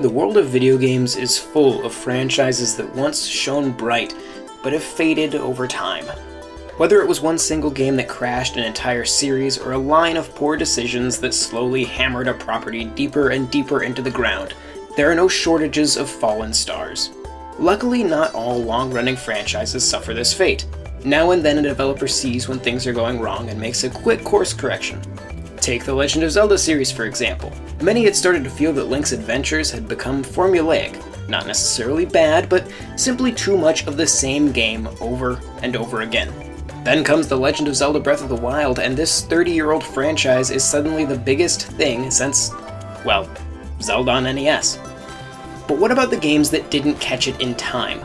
The world of video games is full of franchises that once shone bright, but have faded over time. Whether it was one single game that crashed an entire series, or a line of poor decisions that slowly hammered a property deeper and deeper into the ground, there are no shortages of fallen stars. Luckily, not all long-running franchises suffer this fate. Now and then a developer sees when things are going wrong and makes a quick course correction. Take the Legend of Zelda series, for example. Many had started to feel that Link's adventures had become formulaic. Not necessarily bad, but simply too much of the same game over and over again. Then comes The Legend of Zelda Breath of the Wild, and this 30-year-old franchise is suddenly the biggest thing since, well, Zelda on NES. But what about the games that didn't catch it in time?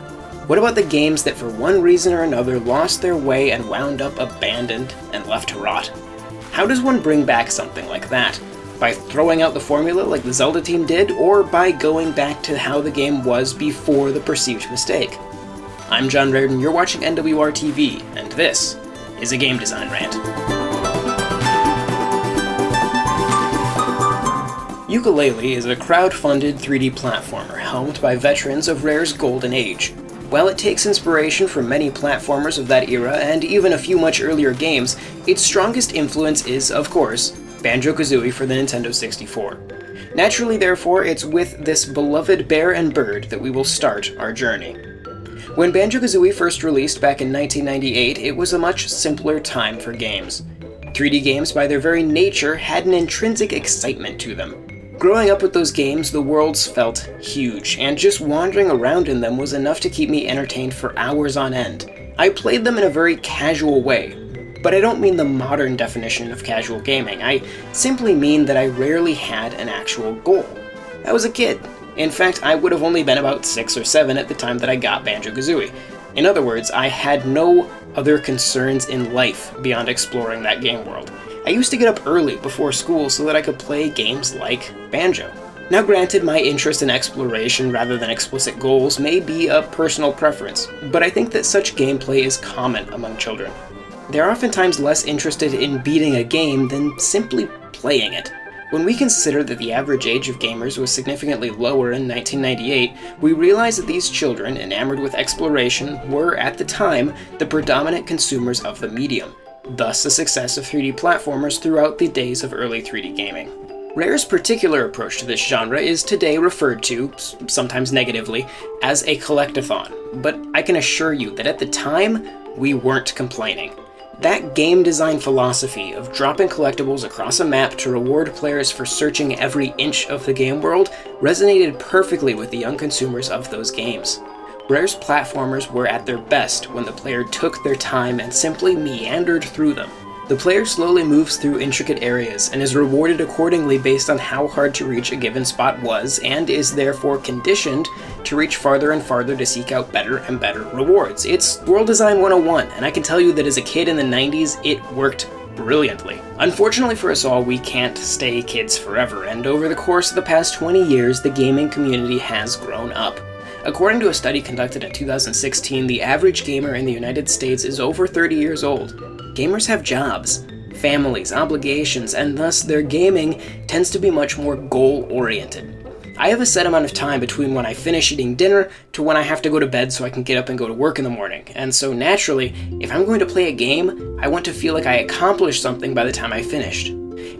What about the games that for one reason or another lost their way and wound up abandoned and left to rot? How does one bring back something like that? By throwing out the formula like the Zelda team did, or by going back to how the game was before the perceived mistake? I'm John Reardon, you're watching NWR TV, and this is a Game Design Rant. Yooka-Laylee is a crowd-funded 3D platformer helmed by veterans of Rare's golden age. While it takes inspiration from many platformers of that era and even a few much earlier games, its strongest influence is, of course, Banjo Kazooie for the Nintendo 64. Naturally, therefore, it's with this beloved bear and bird that we will start our journey. When Banjo Kazooie first released back in 1998, it was a much simpler time for games. 3D games, by their very nature, had an intrinsic excitement to them. Growing up with those games, the worlds felt huge, and just wandering around in them was enough to keep me entertained for hours on end. I played them in a very casual way, but I don't mean the modern definition of casual gaming. I simply mean that I rarely had an actual goal. I was a kid. In fact, I would have only been about 6 or 7 at the time that I got Banjo Kazooie. In other words, I had no other concerns in life beyond exploring that game world. I used to get up early before school so that I could play games like Banjo. Now granted, my interest in exploration rather than explicit goals may be a personal preference, but I think that such gameplay is common among children. They're oftentimes less interested in beating a game than simply playing it. When we consider that the average age of gamers was significantly lower in 1998, we realize that these children, enamored with exploration, were, at the time, the predominant consumers of the medium. Thus the success of 3D platformers throughout the days of early 3D gaming. Rare's particular approach to this genre is today referred to, sometimes negatively, as a collectathon, but I can assure you that at the time, we weren't complaining. That game design philosophy of dropping collectibles across a map to reward players for searching every inch of the game world resonated perfectly with the young consumers of those games. Rare's platformers were at their best when the player took their time and simply meandered through them. The player slowly moves through intricate areas and is rewarded accordingly based on how hard to reach a given spot was, and is therefore conditioned to reach farther and farther to seek out better and better rewards. It's World Design 101, and I can tell you that as a kid in the 90s, it worked brilliantly. Unfortunately for us all, we can't stay kids forever, and over the course of the past 20 years, the gaming community has grown up. According to a study conducted in 2016, the average gamer in the United States is over 30 years old. Gamers have jobs, families, obligations, and thus their gaming tends to be much more goal-oriented. I have a set amount of time between when I finish eating dinner to when I have to go to bed so I can get up and go to work in the morning, and so naturally, if I'm going to play a game, I want to feel like I accomplished something by the time I finished.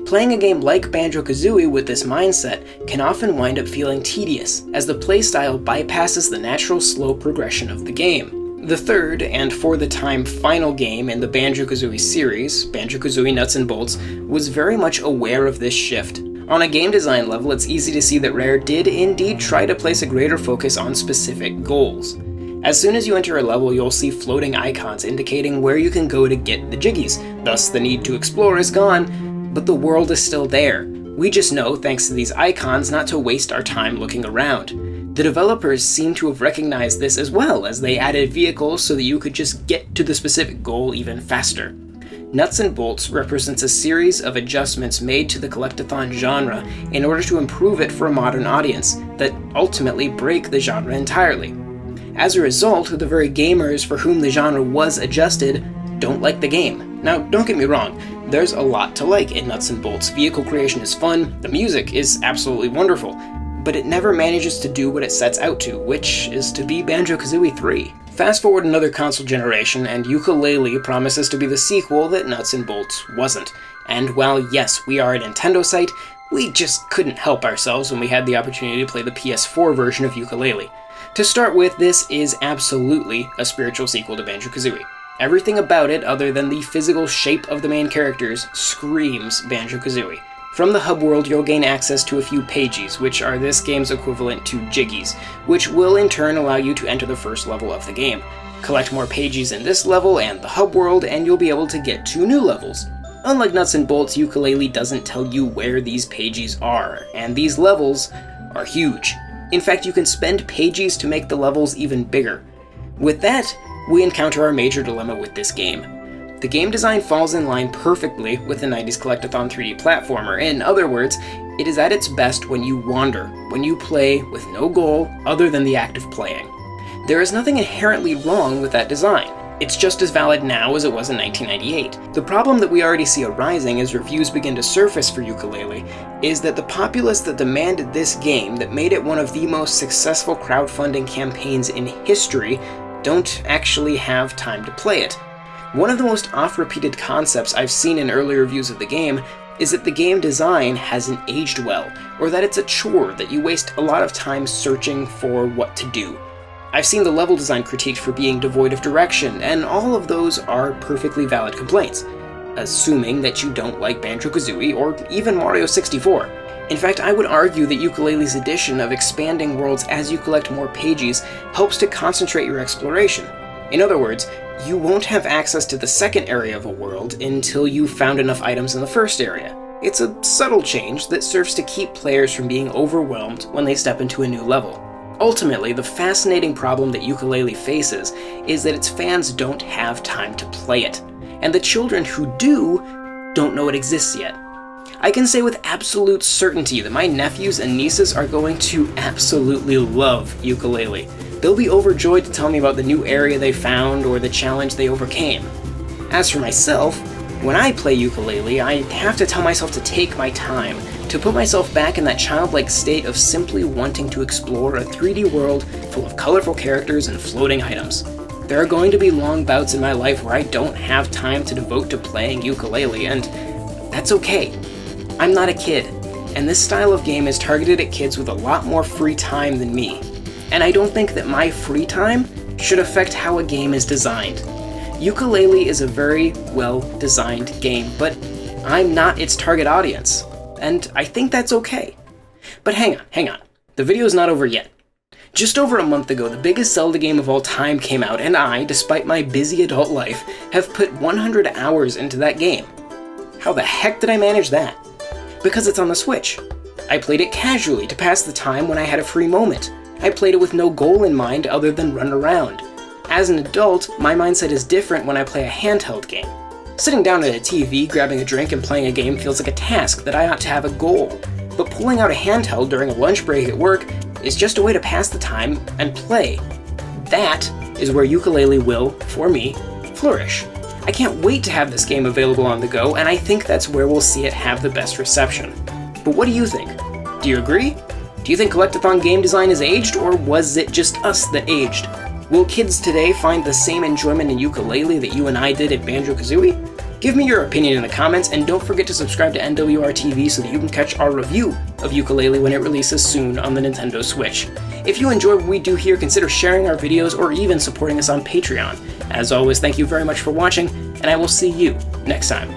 Playing a game like Banjo Kazooie with this mindset can often wind up feeling tedious, as the playstyle bypasses the natural slow progression of the game. The third, and for the time final game in the Banjo Kazooie series, Banjo Kazooie Nuts and Bolts, was very much aware of this shift. On a game design level, it's easy to see that Rare did indeed try to place a greater focus on specific goals. As soon as you enter a level, you'll see floating icons indicating where you can go to get the jiggies, thus the need to explore is gone, but the world is still there. We just know, thanks to these icons, not to waste our time looking around. The developers seem to have recognized this as well, as they added vehicles so that you could just get to the specific goal even faster. Nuts and Bolts represents a series of adjustments made to the collectathon genre in order to improve it for a modern audience that ultimately break the genre entirely. As a result, the very gamers for whom the genre was adjusted don't like the game. Now, don't get me wrong, there's a lot to like in Nuts and Bolts. Vehicle creation is fun, the music is absolutely wonderful, but it never manages to do what it sets out to, which is to be Banjo Kazooie 3. Fast forward another console generation, and Yooka-Laylee promises to be the sequel that Nuts and Bolts wasn't. And while yes, we are a Nintendo site, we just couldn't help ourselves when we had the opportunity to play the PS4 version of Yooka-Laylee. To start with, this is absolutely a spiritual sequel to Banjo Kazooie. Everything about it, other than the physical shape of the main characters, screams Banjo Kazooie. From the hub world, you'll gain access to a few pages, which are this game's equivalent to jiggies, which will in turn allow you to enter the first level of the game. Collect more pages in this level and the hub world, and you'll be able to get 2 new levels. Unlike Nuts and Bolts, Yooka-Laylee doesn't tell you where these pages are, and these levels are huge. In fact, you can spend pages to make the levels even bigger. With that, we encounter our major dilemma with this game. The game design falls in line perfectly with the 90s Collectathon 3D platformer. In other words, it is at its best when you wander, when you play with no goal other than the act of playing. There is nothing inherently wrong with that design. It's just as valid now as it was in 1998. The problem that we already see arising as reviews begin to surface for Yooka-Laylee is that the populace that demanded this game, that made it one of the most successful crowdfunding campaigns in history, don't actually have time to play it. One of the most oft-repeated concepts I've seen in early reviews of the game is that the game design hasn't aged well, or that it's a chore that you waste a lot of time searching for what to do. I've seen the level design critiqued for being devoid of direction, and all of those are perfectly valid complaints, assuming that you don't like Banjo Kazooie or even Mario 64. In fact, I would argue that Yooka-Laylee's addition of expanding worlds as you collect more pages helps to concentrate your exploration. In other words, you won't have access to the second area of a world until you've found enough items in the first area. It's a subtle change that serves to keep players from being overwhelmed when they step into a new level. Ultimately, the fascinating problem that Yooka-Laylee faces is that its fans don't have time to play it, and the children who do don't know it exists yet. I can say with absolute certainty that my nephews and nieces are going to absolutely love Yooka-Laylee. They'll be overjoyed to tell me about the new area they found or the challenge they overcame. As for myself, when I play Yooka-Laylee, I have to tell myself to take my time, to put myself back in that childlike state of simply wanting to explore a 3D world full of colorful characters and floating items. There are going to be long bouts in my life where I don't have time to devote to playing Yooka-Laylee, and that's okay. I'm not a kid, and this style of game is targeted at kids with a lot more free time than me. And I don't think that my free time should affect how a game is designed. Yooka-Laylee is a very well-designed game, but I'm not its target audience, and I think that's okay. But hang on. The video's not over yet. Just over a month ago, the biggest Zelda game of all time came out, and I, despite my busy adult life, have put 100 hours into that game. How the heck did I manage that? Because it's on the Switch. I played it casually to pass the time when I had a free moment. I played it with no goal in mind other than run around. As an adult, my mindset is different when I play a handheld game. Sitting down at a TV, grabbing a drink, and playing a game feels like a task that I ought to have a goal. But pulling out a handheld during a lunch break at work is just a way to pass the time and play. That is where Yooka-Laylee will, for me, flourish. I can't wait to have this game available on the go, and I think that's where we'll see it have the best reception. But what do you think? Do you agree? Do you think Collectathon game design is aged, or was it just us that aged? Will kids today find the same enjoyment in Yooka-Laylee that you and I did at Banjo Kazooie? Give me your opinion in the comments, and don't forget to subscribe to NWR TV so that you can catch our review of Yooka-Laylee when it releases soon on the Nintendo Switch. If you enjoy what we do here, consider sharing our videos or even supporting us on Patreon. As always, thank you very much for watching, and I will see you next time.